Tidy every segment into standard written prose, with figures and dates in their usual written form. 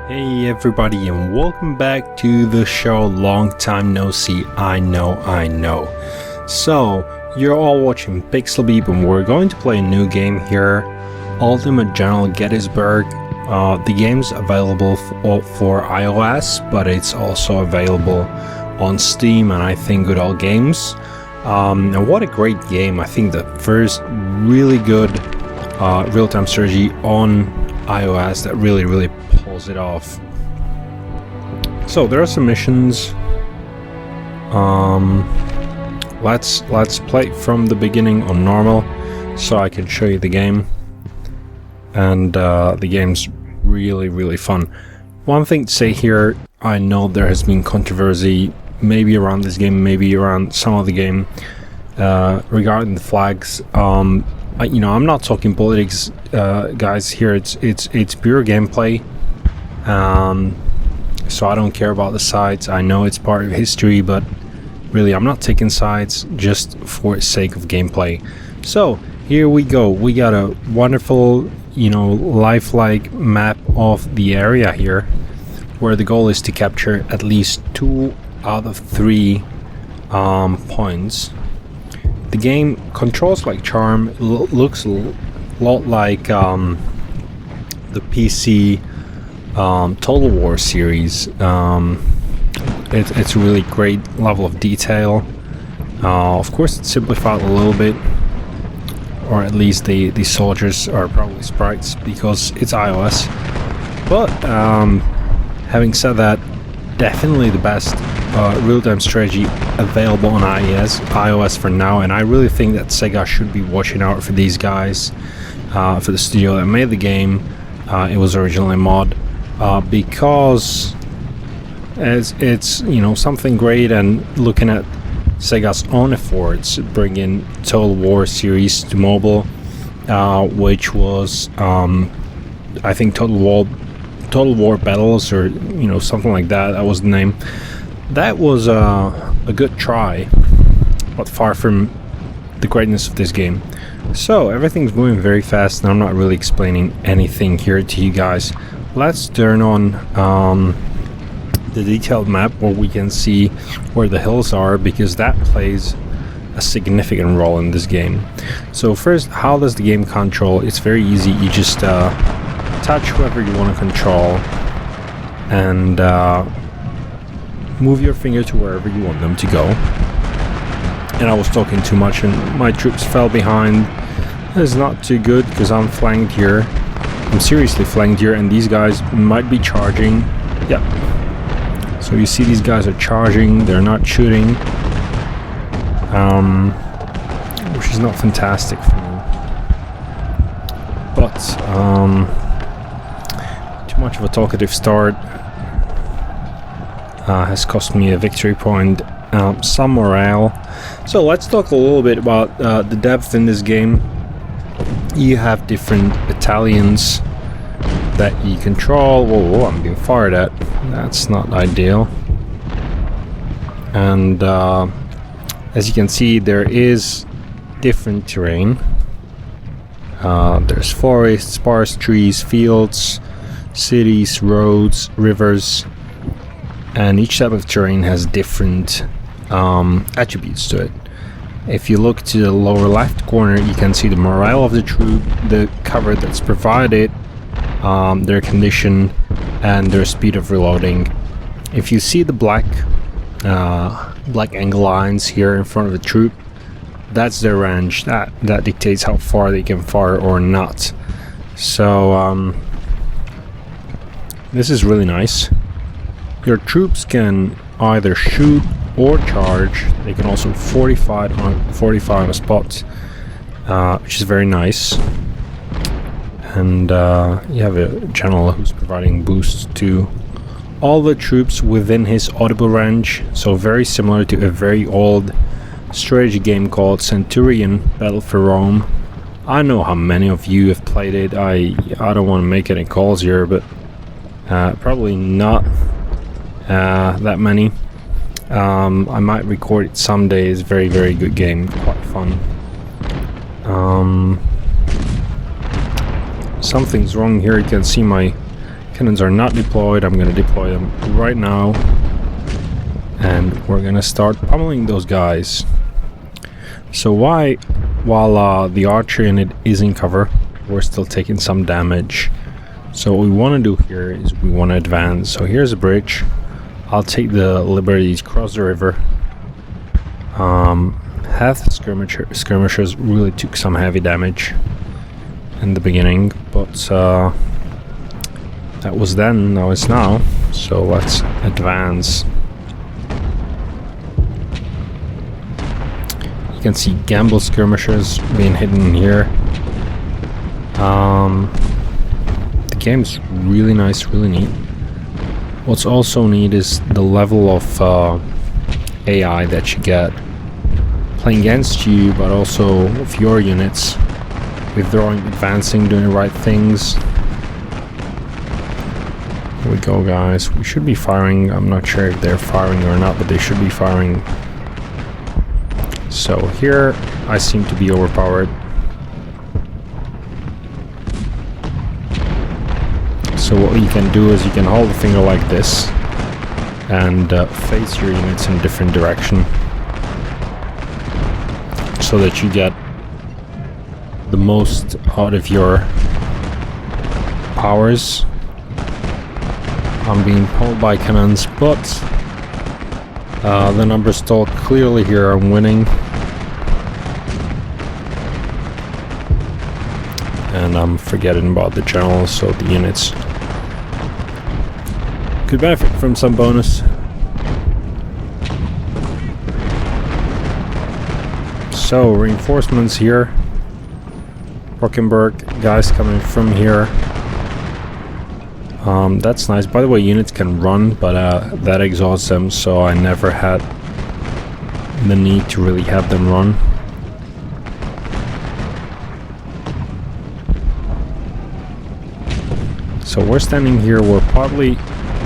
Hey everybody, and welcome back to the show. Long time no see, I know. So, you're all watching PixelBeep, and we're going to play a new game here, Ultimate General Gettysburg. The game's available for iOS, but it's also available on Steam and I think Good Old Games. And what a great game. I think the first really good real-time strategy on iOS that really pulls it off. So there are some missions. Let's play from the beginning on normal so I can show you the game. And the game's really fun. One thing to say here, I know there has been controversy maybe around this game, maybe around some of the game regarding the flags. I'm not talking politics, guys. Here it's pure gameplay. So I don't care about the sides. I know it's part of history, but really I'm not taking sides just for the sake of gameplay. So here we go. We got a wonderful, lifelike map of the area here, where the goal is to capture at least 2 out of 3 points. The game controls like charm. Looks a lot like the PC Total War series. It's a really great level of detail. Of course, it's simplified a little bit, or at least the soldiers are probably sprites because it's iOS. But having said that, definitely the best real-time strategy available on iOS for now, and I really think that Sega should be watching out for these guys, for the studio that made the game. It was originally a mod, because it's something great. And looking at Sega's own efforts bringing Total War series to mobile, which was I think Total War Battles, or something like that. That was the name. That was a good try, but far from the greatness of this game. So everything's moving very fast, and I'm not really explaining anything here to you guys. Let's turn on the detailed map where we can see where the hills are, because that plays a significant role in this game. So first, how does the game control? It's very easy. You just touch whoever you want to control and move your finger to wherever you want them to go. And I was talking too much and my troops fell behind. It's not too good because I'm flanked here. I'm seriously flanked here, and these guys might be charging. Yep. So you see these guys are charging, they're not shooting, which is not fantastic for me. But too much of a talkative start has cost me a victory point, some morale. So let's talk a little bit about the depth in this game. You have different battalions that you control. Whoa, I'm being fired at. That's not ideal. And as you can see, there is different terrain. There's forests, sparse trees, fields, cities, roads, rivers, and each type of terrain has different attributes to it. If you look to the lower left corner, you can see the morale of the troop, the cover that's provided, their condition, and their speed of reloading. If you see the black angle lines here in front of the troop, that's their range. That dictates how far they can fire or not. So this is really nice. Your troops can either shoot or charge. They can also fortify on a spot, which is very nice. And you have a general who's providing boosts to all the troops within his audible range. So very similar to a very old strategy game called Centurion: Battle for Rome. I know how many of you have played it. I don't want to make any calls here, but probably not that many. I might record it someday. It's a very good game, quite fun. Something's wrong here. You can Cannons are not deployed. I'm going to deploy them right now. And we're going to start pummeling those guys. So while the archer unit is in cover, we're still taking some damage. So what we want to do here is we want to advance. So here's a bridge. I'll take the liberty to cross the river. Half the skirmishers really took some heavy damage in the beginning, but that was then, now it's now. So let's advance. You can see gamble skirmishers being hidden here. The game's really nice, really neat. What's also neat is the level of AI that you get playing against you, but also of your units, withdrawing, advancing, doing the right things. Here we go, guys. We should be firing. I'm not sure if they're firing or not, but they should be firing. So here I seem to be overpowered. So what you can do is you can hold the finger like this and face your units in a different direction, so that you get the most out of your powers. I'm being pulled by cannons, but the numbers told clearly here I'm winning. And I'm forgetting about the generals, so the units could benefit from some bonus. So, reinforcements here. Rockenberg, guys coming from here. That's nice. By the way, units can run, but that exhausts them, so I never had the need to really have them run. So we're standing here, we're probably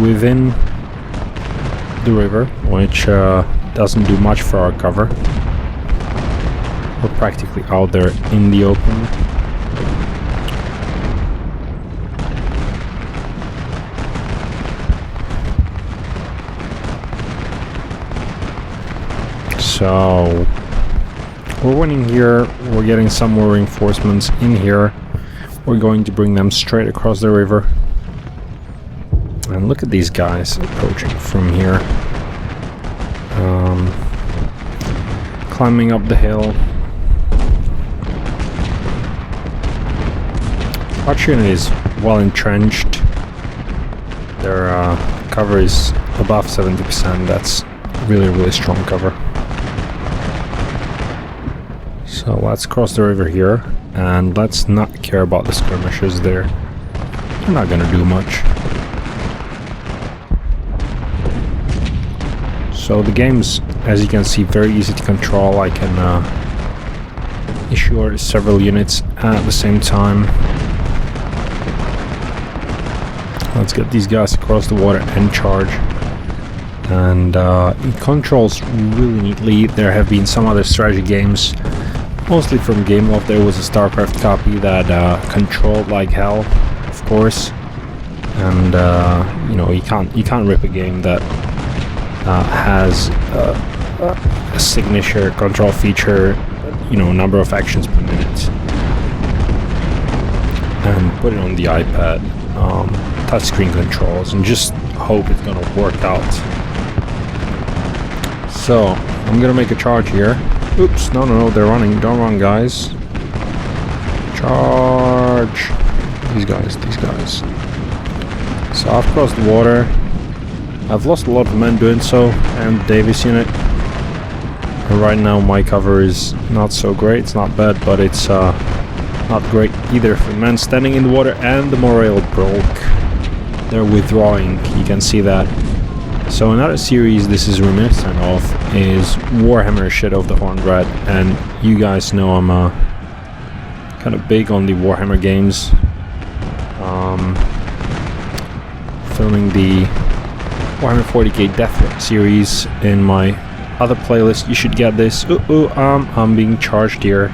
within the river, which doesn't do much for our cover. We're practically out there in the open. So we're winning here, we're getting some more reinforcements in here. We're going to bring them straight across the river. And look at these guys approaching from here. Climbing up the hill. Archer unit is well entrenched. Their cover is above 70%. That's really, really strong cover. So let's cross the river here, and let's not care about the skirmishers there. They're not gonna do much. So the game's, as you can see, very easy to control. I can issue several units at the same time. Let's get these guys across the water and charge. And it controls really neatly. There have been some other strategy games, mostly from Gameloft. There was a StarCraft copy that controlled like hell, of course. And you know, you can't rip a game that has a signature control feature, you know, number of actions per minute, and put it on the iPad, touchscreen controls, and just hope it's gonna work out. So I'm gonna make a charge here. Oops, no, they're running. Don't run, guys. Charge. These guys. So I've crossed the water. I've lost a lot of men doing so, and Davis unit. And right now my cover is not so great. It's not bad, but it's not great either for men standing in the water, and the morale broke. They're withdrawing, you can see that. So another series this is reminiscent of is Warhammer Shadow of the Horned Red, and you guys know I'm kind of big on the Warhammer games. Filming the Warhammer 40k Death Threat series in my other playlist. You should get this. I'm being charged here.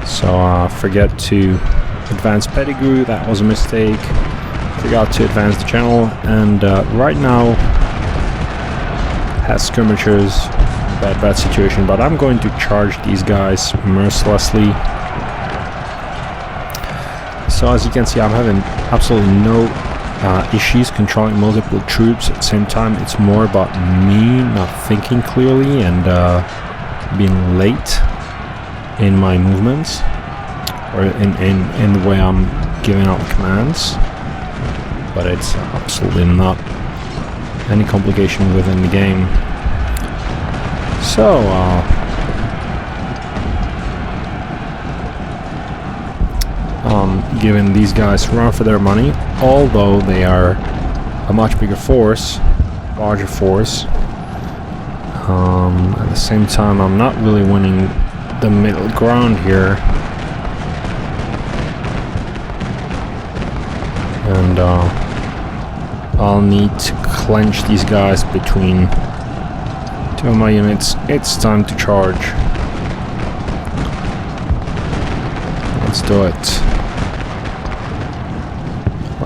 So forget to advance Pettigrew, that was a mistake. forgot to advance the channel, and right now has skirmishers. Bad situation, but I'm going to charge these guys mercilessly. So as you can see, I'm having absolutely no issues controlling multiple troops at the same time. It's more about me not thinking clearly and being late in my movements, or in the way I'm giving out commands. But it's absolutely not any complication within the game. So, giving these guys run for their money, although they are a much bigger force, larger force. At the same time, I'm not really winning the middle ground here. And I'll need to clench these guys between two of my units. It's time to charge. Let's do it.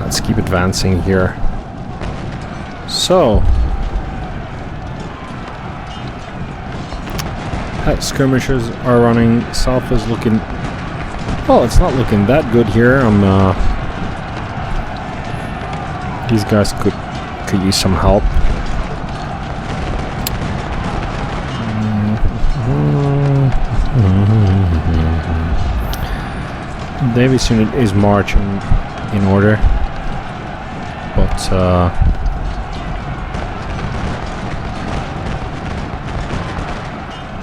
Let's keep advancing here. So, skirmishers are running. South is looking, well, it's not looking that good here. These guys could use some help. Davis unit is marching in order, but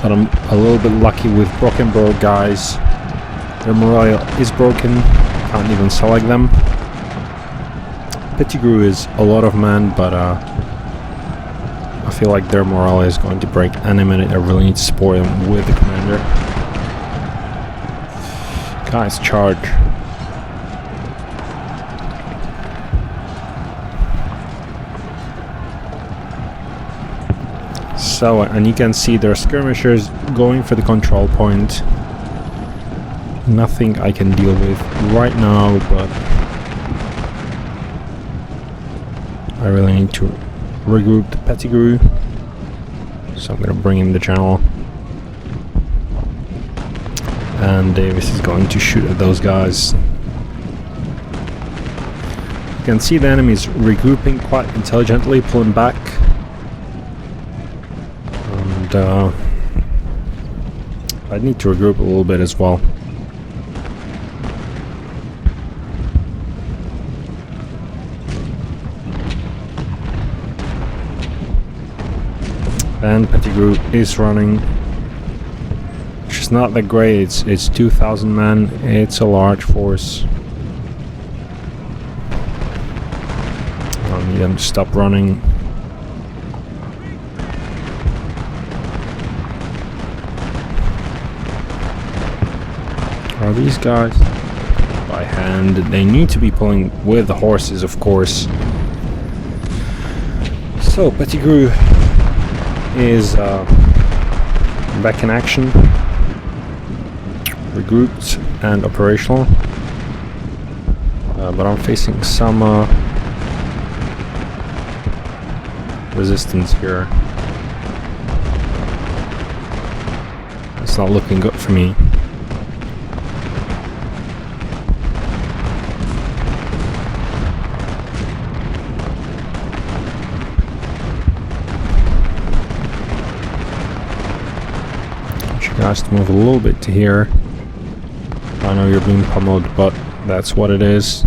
I'm a little bit lucky with Brockenberg guys. Their morale is broken, can't even select them. Pettigrew is a lot of men, but I feel like their morale is going to break any minute. I really need to support them with the commander. Guys, charge. So, and you can see their skirmishers going for the control point. Nothing I can deal with right now, but I really need to regroup the Pettigrew. So I'm gonna bring in the channel. And Davis is going to shoot at those guys. You can see the enemies regrouping quite intelligently, pulling back. And I need to regroup a little bit as well. And Pettigrew is running. It's not that great. It's 2,000 men. It's a large force. I need them to stop running. Are these guys by hand? They need to be pulling with the horses, of course. So Pettigrew is back in action, regrouped and operational, but I'm facing some resistance here. It's not looking good for me. Guys, to move a little bit to here. I know you're being pummeled, but that's what it is.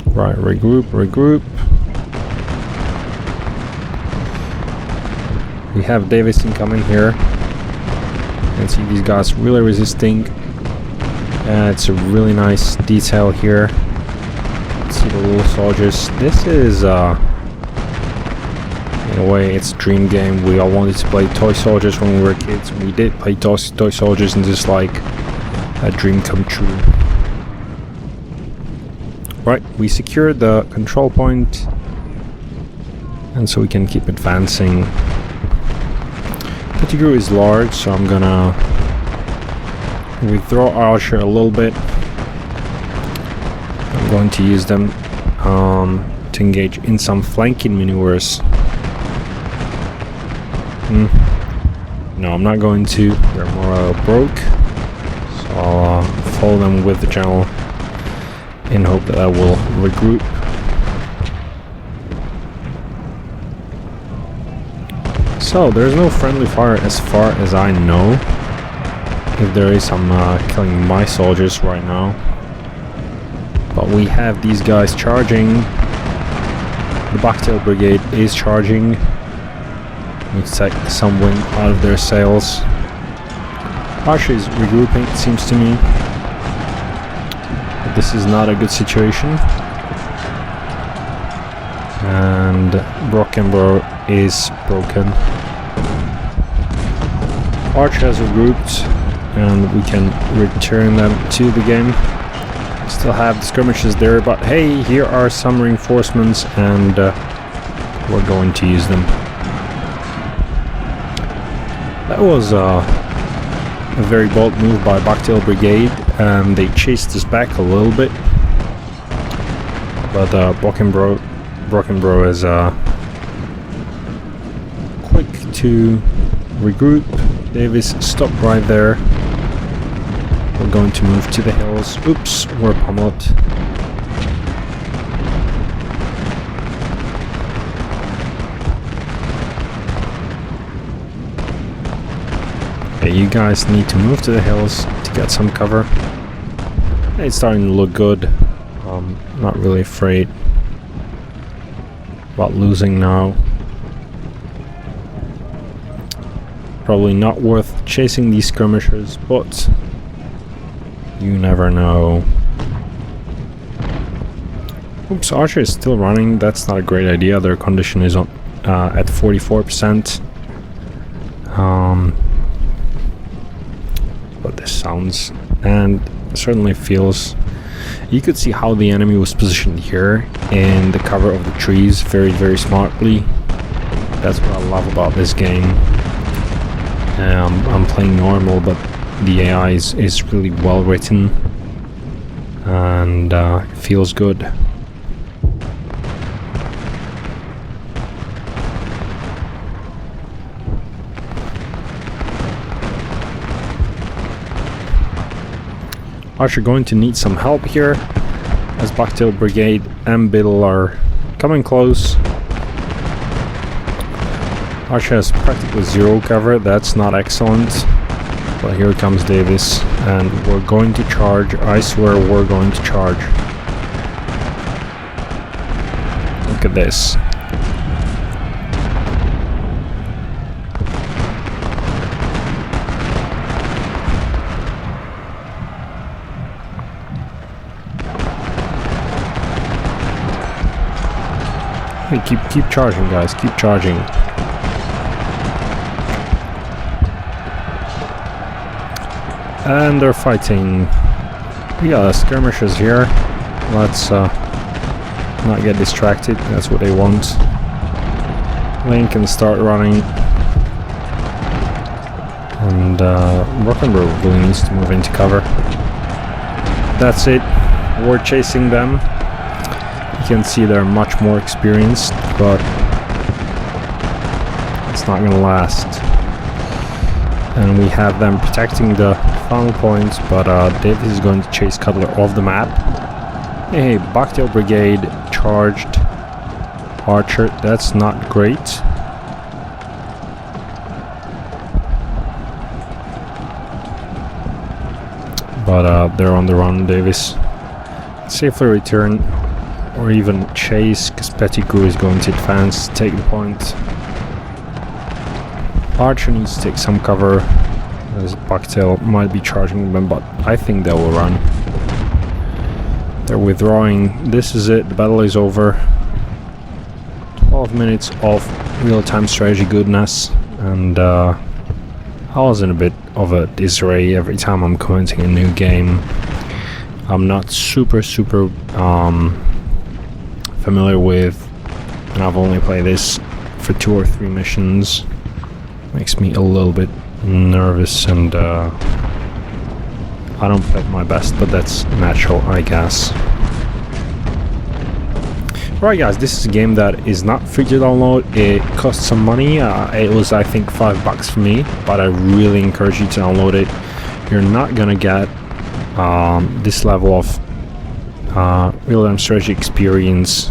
Right, regroup. We have Davison coming here. You can see these guys really resisting. It's a really nice detail here. See the little soldiers. This is in a way, it's a dream game. We all wanted to play toy soldiers when we were kids. We did play toy soldiers, and just like a dream come true. Right, we secured the control point, and so we can keep advancing. Pettigrew is large, so I'm gonna withdraw Archer a little bit. going to use them to engage in some flanking maneuvers. No, I'm not going to. They're more broke. So I'll follow them with the general in hope that I will regroup. So there's no friendly fire as far as I know. If there is, I'm killing my soldiers right now. But we have these guys charging. The Backtail Brigade is charging. Need to take some wind out of their sails. Archer is regrouping, it seems to me. But this is not a good situation. And Brockenborough is broken. Archer has regrouped, and we can return them to the game. Still have the skirmishes there, but hey, here are some reinforcements, and we're going to use them. That was a very bold move by Backtail Brigade, and they chased us back a little bit. But Brockenborough is quick to regroup. Davis, stop right there. We're going to move to the hills. Oops, we're pummeled. Okay, you guys need to move to the hills to get some cover. It's starting to look good. Not really afraid about losing now. Probably not worth chasing these skirmishers, but you never know. Oops, Archer is still running. That's not a great idea. Their condition is on at 44%. But this sounds and certainly feels. You could see how the enemy was positioned here in the cover of the trees very, very smartly. That's what I love about this game. I'm playing normal, but the AI is really well written and it feels good. Archer going to need some help here as Backtail Brigade and Biddle are coming close. Archer has practically zero cover, that's not excellent. But here comes Davis, and we're going to charge. I swear we're going to charge. Look at this. Hey, keep charging, guys. Keep charging. And they're fighting. We got skirmishers here. Let's not get distracted. That's what they want. Link can start running. And Brockenborough really needs to move into cover. That's it. We're chasing them. You can see they're much more experienced, but it's not gonna last. And we have them protecting the final points, but Davis is going to chase Cutler off the map. Hey, Backtail Brigade charged Archer. That's not great. But they're on the run, Davis. Safely return or even chase, because Pettigrew is going to advance, take the point. Archer needs to take some cover, as Backtail might be charging them, but I think they will run. They're withdrawing. This is it, the battle is over. 12 minutes of real-time strategy goodness, and I was in a bit of a disarray every time I'm commenting a new game. I'm not super familiar with, and I've only played this for 2 or 3 missions. Makes me a little bit nervous, and I don't play my best, but that's natural, I guess. Right guys, this is a game that is not free to download. It costs some money. It was I think $5 for me, but I really encourage you to download it. You're not gonna get this level of real-time strategy experience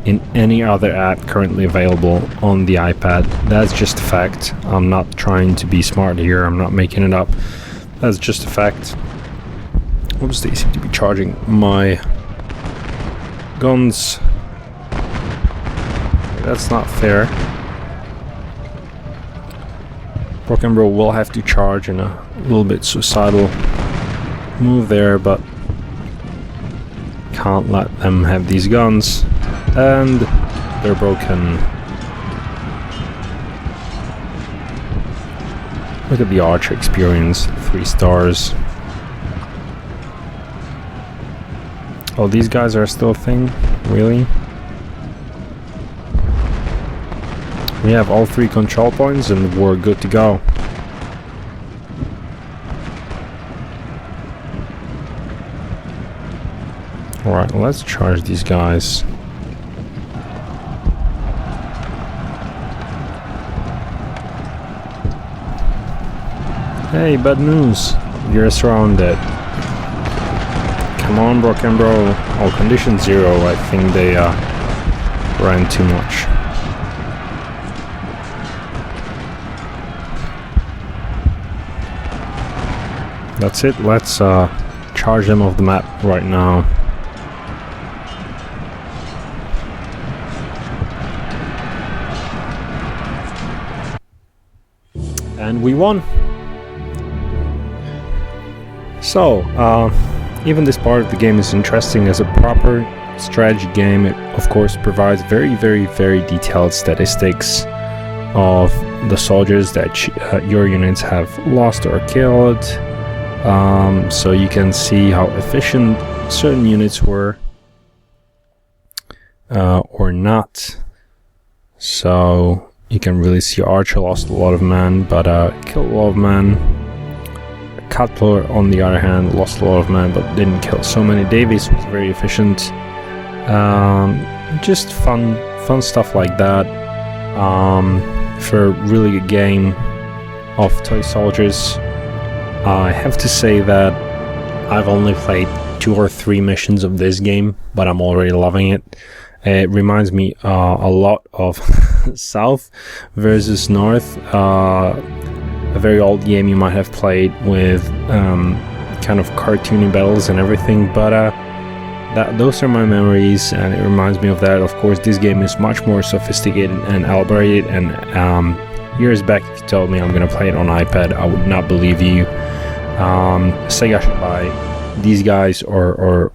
in any other app currently available on the iPad. That's just a fact. I'm not trying to be smart here, I'm not making it up. That's just a fact. Oops, they seem to be charging my guns. That's not fair. Broken Bro will have to charge in a little bit suicidal move there, but can't let them have these guns. And they're broken. Look at the archer experience, 3 stars. Oh, these guys are still a thing? Really? We have all 3 control points and we're good to go. Alright, let's charge these guys. Hey, bad news. You're surrounded. Come on, Broken Bro. Oh, condition 0. I think they ran too much. That's it. Let's charge them off the map right now. And we won. So, even this part of the game is interesting. As a proper strategy game, it of course provides very, very, very detailed statistics of the soldiers that your units have lost or killed. So you can see how efficient certain units were or not. So you can really see Archer lost a lot of men, but killed a lot of men. Cutler, on the other hand, lost a lot of men, but didn't kill so many. Davies was very efficient. Just fun stuff like that. For a really good game of toy soldiers. I have to say that I've only played 2 or 3 missions of this game, but I'm already loving it. It reminds me a lot of South versus North, a very old game you might have played with kind of cartoony battles and everything, but those are my memories, and it reminds me of that. Of course, this game is much more sophisticated and elaborated, and years back, if you told me I'm gonna play it on iPad, I would not believe you. Sega should buy these guys or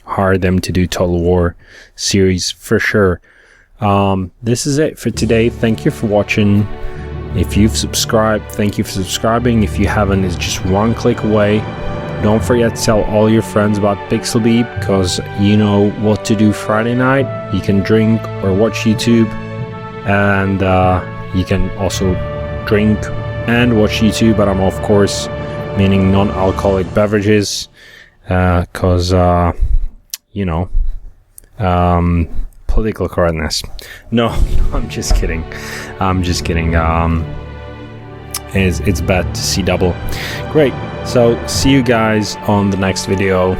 hire them to do Total War series for sure. This is it for today. Thank you for watching. If you've subscribed, thank you for subscribing. If you haven't, it's just 1 click away. Don't forget to tell all your friends about PixelBeep, because you know what to do Friday night. You can drink or watch YouTube, and you can also drink and watch YouTube, but I'm of course meaning non-alcoholic beverages, because you know, political correctness. No, I'm just kidding. It's bad to see double. Great. So see you guys on the next video.